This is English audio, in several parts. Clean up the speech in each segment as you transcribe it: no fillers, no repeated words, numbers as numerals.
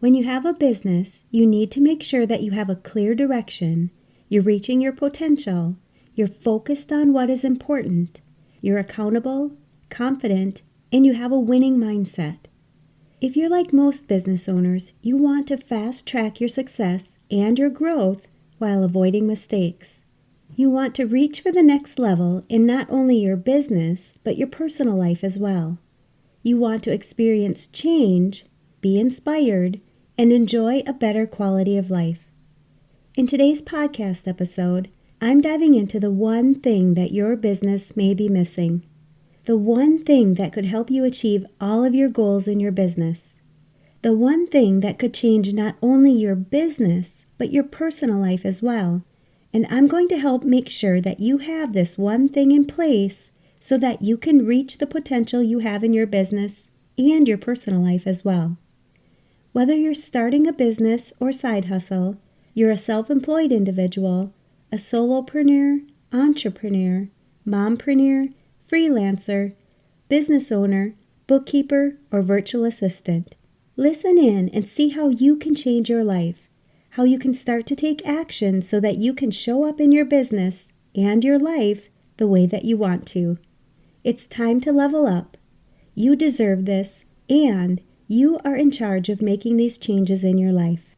When you have a business, you need to make sure that you have a clear direction, you're reaching your potential, you're focused on what is important, you're accountable, confident, and you have a winning mindset. If you're like most business owners, you want to fast track your success and your growth while avoiding mistakes. You want to reach for the next level in not only your business, but your personal life as well. You want to experience change, be inspired, and enjoy a better quality of life. In today's podcast episode, I'm diving into the one thing that your business may be missing. The one thing that could help you achieve all of your goals in your business. The one thing that could change not only your business, but your personal life as well. And I'm going to help make sure that you have this one thing in place so that you can reach the potential you have in your business and your personal life as well. Whether you're starting a business or side hustle, you're a self-employed individual, a solopreneur, entrepreneur, mompreneur, freelancer, business owner, bookkeeper, or virtual assistant. Listen in and see how you can change your life, how you can start to take action so that you can show up in your business and your life the way that you want to. It's time to level up. You deserve this, and you are in charge of making these changes in your life.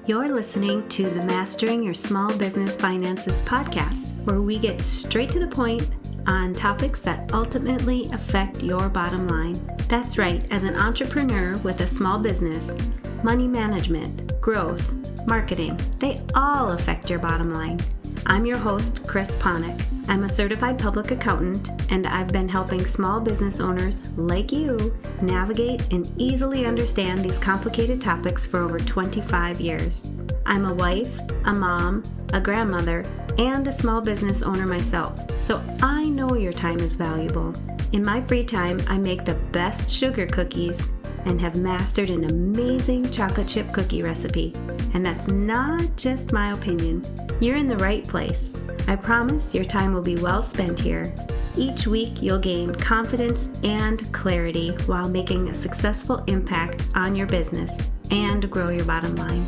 You're listening to the Mastering Your Small Business Finances podcast, where we get straight to the point on topics that ultimately affect your bottom line. That's right, as an entrepreneur with a small business, money management, growth, marketing, they all affect your bottom line. I'm your host, Chris Ponick. I'm a certified public accountant, and I've been helping small business owners like you navigate and easily understand these complicated topics for over 25 years. I'm a wife, a mom, a grandmother, and a small business owner myself, so I know your time is valuable. In my free time, I make the best sugar cookies and have mastered an amazing chocolate chip cookie recipe. And that's not just my opinion. You're in the right place. I promise your time will be well spent here. Each week, you'll gain confidence and clarity while making a successful impact on your business and grow your bottom line.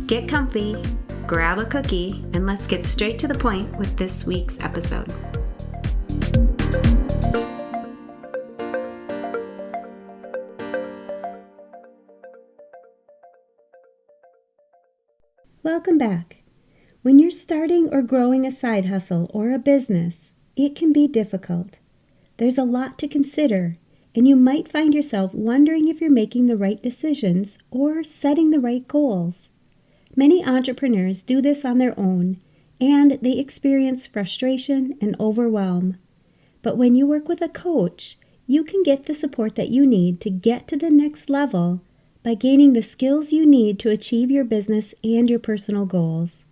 Get comfy, grab a cookie, and let's get straight to the point with this week's episode. Welcome back. When you're starting or growing a side hustle or a business, it can be difficult. There's a lot to consider, and you might find yourself wondering if you're making the right decisions or setting the right goals. Many entrepreneurs do this on their own, and they experience frustration and overwhelm. But when you work with a coach, you can get the support that you need to get to the next level by gaining the skills you need to achieve your business and your personal goals.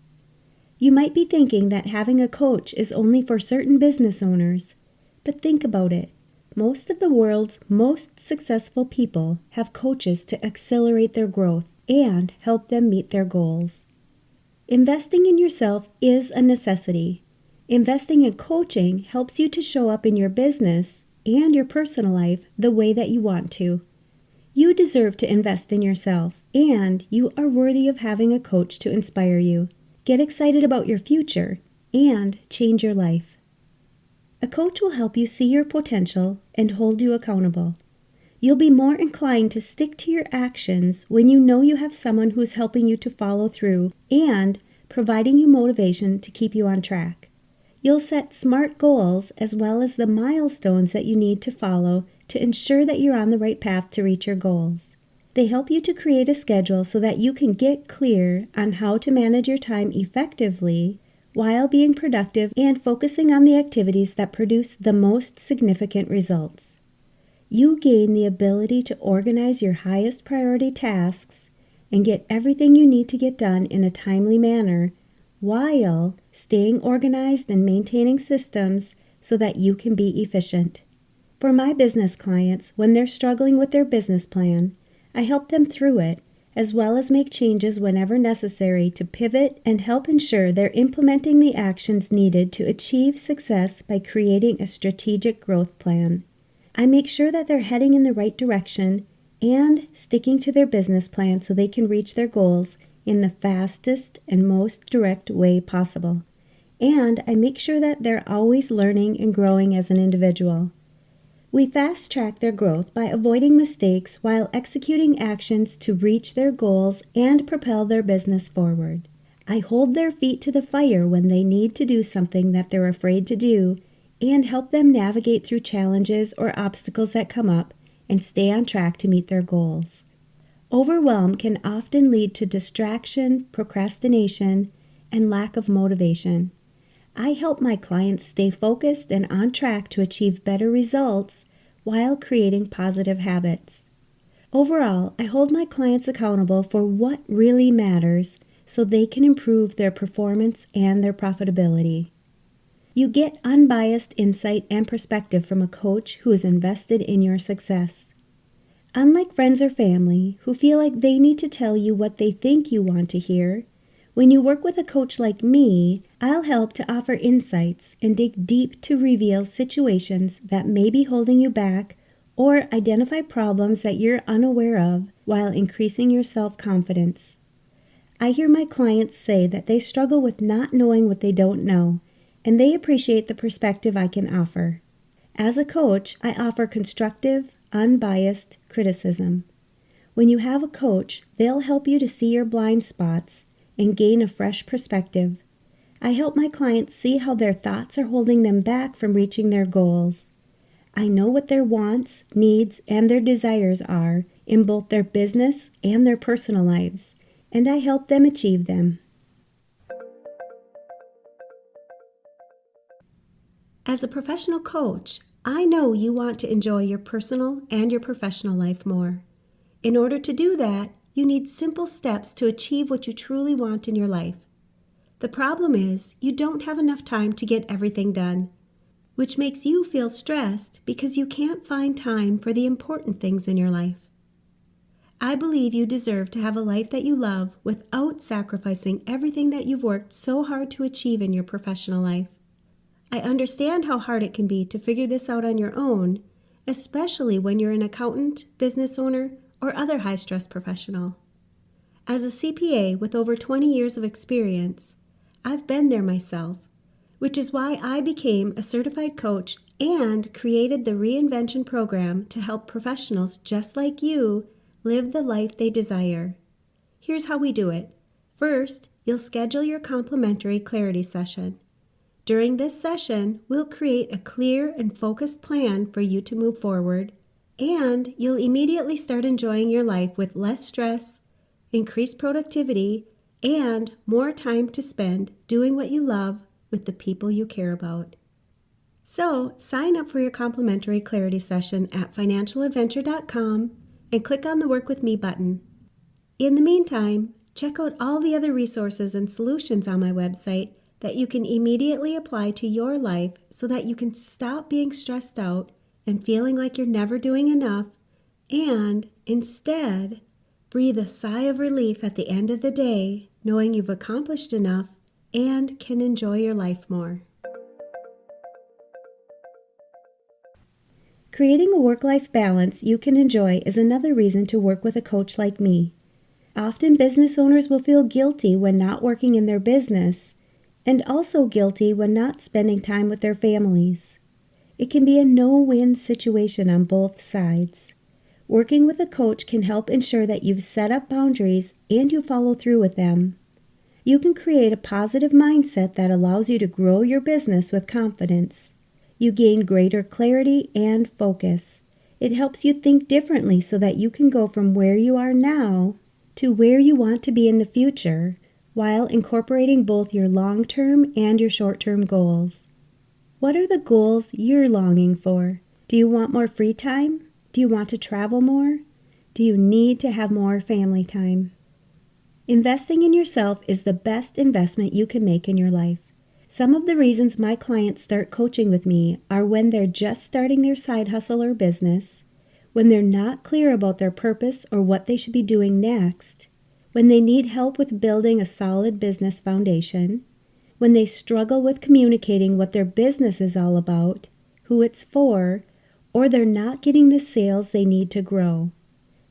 You might be thinking that having a coach is only for certain business owners, but think about it. Most of the world's most successful people have coaches to accelerate their growth and help them meet their goals. Investing in yourself is a necessity. Investing in coaching helps you to show up in your business and your personal life the way that you want to. You deserve to invest in yourself, and you are worthy of having a coach to inspire you, get excited about your future, and change your life. A coach will help you see your potential and hold you accountable. You'll be more inclined to stick to your actions when you know you have someone who's helping you to follow through and providing you motivation to keep you on track. You'll set smart goals as well as the milestones that you need to follow to ensure that you're on the right path to reach your goals. They help you to create a schedule so that you can get clear on how to manage your time effectively while being productive and focusing on the activities that produce the most significant results. You gain the ability to organize your highest priority tasks and get everything you need to get done in a timely manner while staying organized and maintaining systems so that you can be efficient. For my business clients, when they're struggling with their business plan, I help them through it, as well as make changes whenever necessary to pivot and help ensure they're implementing the actions needed to achieve success by creating a strategic growth plan. I make sure that they're heading in the right direction and sticking to their business plan so they can reach their goals in the fastest and most direct way possible. And I make sure that they're always learning and growing as an individual. We fast-track their growth by avoiding mistakes while executing actions to reach their goals and propel their business forward. I hold their feet to the fire when they need to do something that they're afraid to do and help them navigate through challenges or obstacles that come up and stay on track to meet their goals. Overwhelm can often lead to distraction, procrastination, and lack of motivation. I help my clients stay focused and on track to achieve better results while creating positive habits. Overall, I hold my clients accountable for what really matters so they can improve their performance and their profitability. You get unbiased insight and perspective from a coach who is invested in your success. Unlike friends or family who feel like they need to tell you what they think you want to hear, when you work with a coach like me, I'll help to offer insights and dig deep to reveal situations that may be holding you back or identify problems that you're unaware of while increasing your self-confidence. I hear my clients say that they struggle with not knowing what they don't know, and they appreciate the perspective I can offer. As a coach, I offer constructive, unbiased criticism. When you have a coach, they'll help you to see your blind spots and gain a fresh perspective. I help my clients see how their thoughts are holding them back from reaching their goals. I know what their wants, needs, and their desires are in both their business and their personal lives, and I help them achieve them. As a professional coach, I know you want to enjoy your personal and your professional life more. In order to do that, you need simple steps to achieve what you truly want in your life. The problem is you don't have enough time to get everything done, which makes you feel stressed because you can't find time for the important things in your life. I believe you deserve to have a life that you love without sacrificing everything that you've worked so hard to achieve in your professional life. I understand how hard it can be to figure this out on your own, especially when you're an accountant, business owner, or other high-stress professional. As a CPA with over 20 years of experience, I've been there myself, which is why I became a certified coach and created the Reinvention program to help professionals just like you live the life they desire. Here's how we do it. First, you'll schedule your complimentary clarity session. During this session, we'll create a clear and focused plan for you to move forward, and you'll immediately start enjoying your life with less stress, increased productivity, and more time to spend doing what you love with the people you care about. So, sign up for your complimentary clarity session at financialadventure.com and click on the Work With Me button. In the meantime, check out all the other resources and solutions on my website that you can immediately apply to your life so that you can stop being stressed out and feeling like you're never doing enough, and instead breathe a sigh of relief at the end of the day, knowing you've accomplished enough and can enjoy your life more. Creating a work-life balance you can enjoy is another reason to work with a coach like me. Often business owners will feel guilty when not working in their business, and also guilty when not spending time with their families. It can be a no-win situation on both sides. Working with a coach can help ensure that you've set up boundaries and you follow through with them. You can create a positive mindset that allows you to grow your business with confidence. You gain greater clarity and focus. It helps you think differently so that you can go from where you are now to where you want to be in the future, while incorporating both your long-term and your short-term goals. What are the goals you're longing for? Do you want more free time? Do you want to travel more? Do you need to have more family time? Investing in yourself is the best investment you can make in your life. Some of the reasons my clients start coaching with me are when they're just starting their side hustle or business, when they're not clear about their purpose or what they should be doing next, when they need help with building a solid business foundation, when they struggle with communicating what their business is all about, who it's for, or they're not getting the sales they need to grow.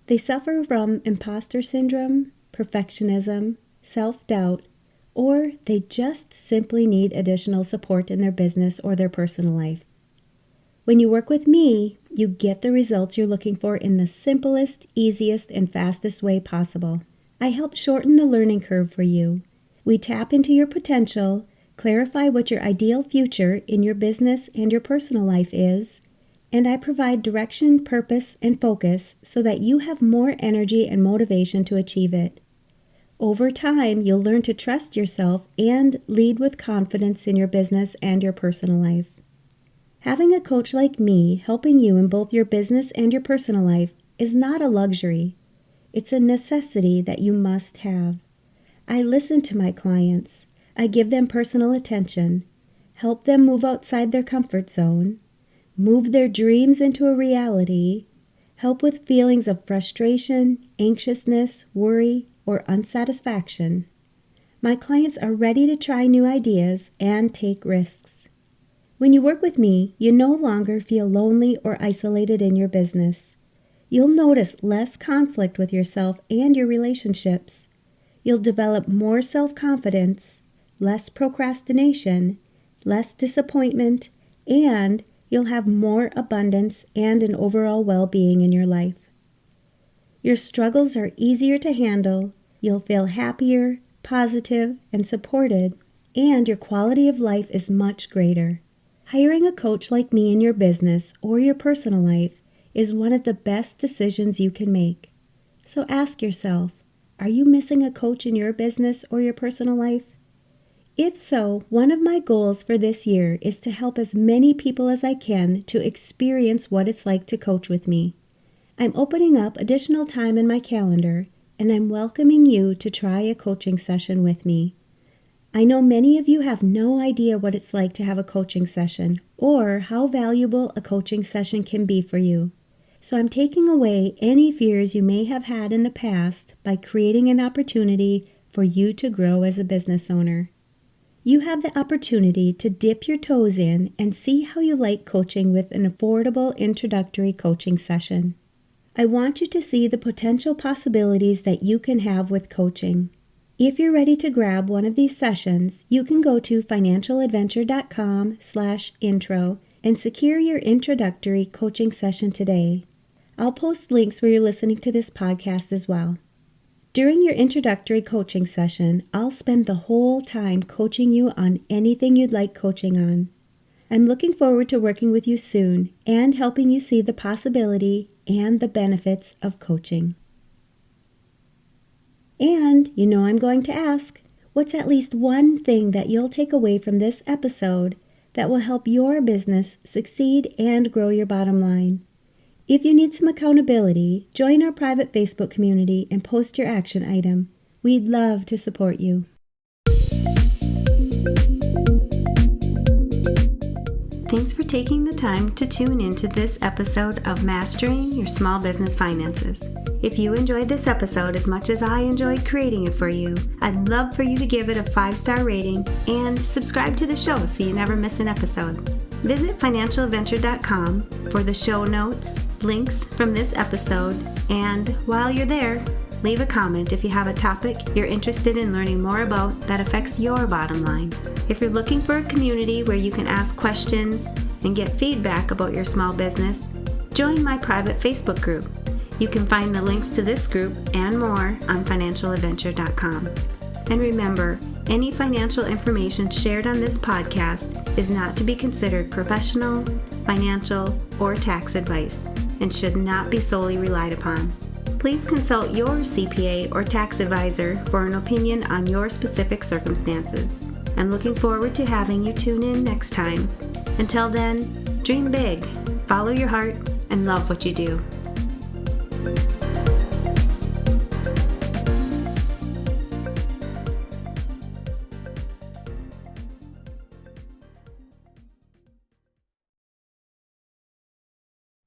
They suffer from imposter syndrome, perfectionism, self-doubt, or they just simply need additional support in their business or their personal life. When you work with me, you get the results you're looking for in the simplest, easiest, and fastest way possible. I help shorten the learning curve for you. We tap into your potential, clarify what your ideal future in your business and your personal life is, and I provide direction, purpose, and focus so that you have more energy and motivation to achieve it. Over time, you'll learn to trust yourself and lead with confidence in your business and your personal life. Having a coach like me helping you in both your business and your personal life is not a luxury. It's a necessity that you must have. I listen to my clients. I give them personal attention, help them move outside their comfort zone, move their dreams into a reality, help with feelings of frustration, anxiousness, worry, or unsatisfaction. My clients are ready to try new ideas and take risks. When you work with me, you no longer feel lonely or isolated in your business. You'll notice less conflict with yourself and your relationships. You'll develop more self-confidence, less procrastination, less disappointment, and you'll have more abundance and an overall well-being in your life. Your struggles are easier to handle, you'll feel happier, positive, and supported, and your quality of life is much greater. Hiring a coach like me in your business or your personal life is one of the best decisions you can make. So ask yourself, are you missing a coach in your business or your personal life? If so, one of my goals for this year is to help as many people as I can to experience what it's like to coach with me. I'm opening up additional time in my calendar, and I'm welcoming you to try a coaching session with me. I know many of you have no idea what it's like to have a coaching session or how valuable a coaching session can be for you. So I'm taking away any fears you may have had in the past by creating an opportunity for you to grow as a business owner. You have the opportunity to dip your toes in and see how you like coaching with an affordable introductory coaching session. I want you to see the potential possibilities that you can have with coaching. If you're ready to grab one of these sessions, you can go to financialadventure.com/intro and secure your introductory coaching session today. I'll post links where you're listening to this podcast as well. During your introductory coaching session, I'll spend the whole time coaching you on anything you'd like coaching on. I'm looking forward to working with you soon and helping you see the possibility and the benefits of coaching. And you know I'm going to ask, what's at least one thing that you'll take away from this episode that will help your business succeed and grow your bottom line? If you need some accountability, join our private Facebook community and post your action item. We'd love to support you. Thanks for taking the time to tune into this episode of Mastering Your Small Business Finances. If you enjoyed this episode as much as I enjoyed creating it for you, I'd love for you to give it a 5-star rating and subscribe to the show so you never miss an episode. Visit financialadventure.com for the show notes, links from this episode, and while you're there, leave a comment if you have a topic you're interested in learning more about that affects your bottom line. If you're looking for a community where you can ask questions and get feedback about your small business, join my private Facebook group. You can find the links to this group and more on financialadventure.com. And remember, any financial information shared on this podcast is not to be considered professional, financial, or tax advice and should not be solely relied upon. Please consult your CPA or tax advisor for an opinion on your specific circumstances. I'm looking forward to having you tune in next time. Until then, dream big, follow your heart, and love what you do.